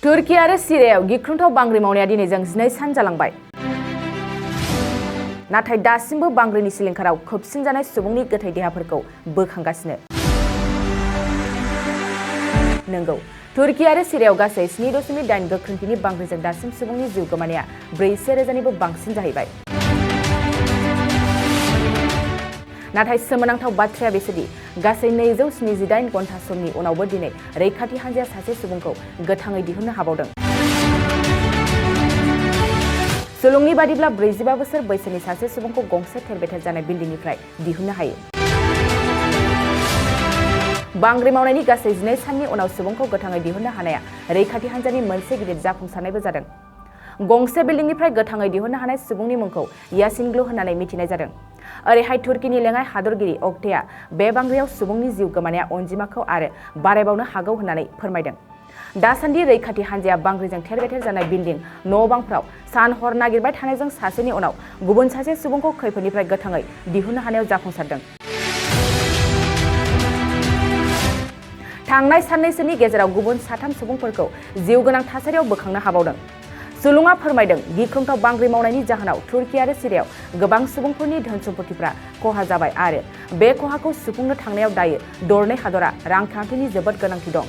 तुर्की आरो सिरियायाव गिख्रंथाव बांग्रि मावनाया दिनैजों 12 सान जालांबाय। नाथाय दासिमबो बांग्रिनि सिलिंखाराव खोबसिन जानाय सुबुंनि गोथै देहाफोरखौ बोखांगासिनो। नंगौ, तुर्की आरो सिरियायाव गासै 7.8 गोख्रोंथिनि बांग्रिजों दासिम सुबुंनि जिउ गोमानाया 400,000निबो बांसिन जाहैबाय। नाथाय सोमोनांथाव बाथ्राया बेसोदि गासै 278 घन्टा समनि उनावबो दिनै रैखाथि हान्जाया सासे सुबुंखौ गोथाङै दिहुननो हाबावदों। सुलुंनि बादिब्ला 45 बोसोर बैसोनि सासे सुबुंखौ गंसे थेर-बेथेर जानाय बिल्डिंनिफ्राय दिहुननो हायो। बांग्रि मावनायनि गासै 12 साननि उनाव सुबुंखौ गोथाङै दिहुननो हानाया रैखाथि हान्जानि मोनसे गिदिर जाफुंसारनायबो जादों। गंसे बिल्डिंनिफ्राय गोथाङै दिहुननो हानाय सुबुंनि मुंखौ यासिनग्लु होननानै मिथिनाय जादों। ओरैहाय तुर्कीनि लेङाइ हादरगिरि अक्टेआ बे बांग्रियाव सुबुंनि जिउ गोमानाया अनजिमाखौ आरो बारायबावनो हागौ होननानै फोरमायदों। दासान्दि रैखाथि हान्जाया बांग्रिजों थेर-बेथेर जानाय बिल्डिं न'-बांफ्राव सान-हर नागिरबाय थानायजों सासेनि उनाव गुबुन सासे सुबुंखौ खैफोदनिफ्राय गोथाङै दिहुननो हानायाव जाफुंसारदों। थांनाय साननैसोनि गेजेराव गुबुन 3 सुबुंफोरखौ जिउ गोनां थासारियाव बोखांनो हाबावदों। सुलुङा फोरमायदों, गिख्रंथाव बांग्रि मावनायनि जाहोनाव तुर्की आरो सिरियायाव गोबां सुबुंफोरनि धोन-सम्फथिफ्रा खहा जाबाय आरो बे खहाखौ सुफुंनो थांनायाव दायो दरनै हादरा रांखान्थिनि जोबोद गोनांथि दं।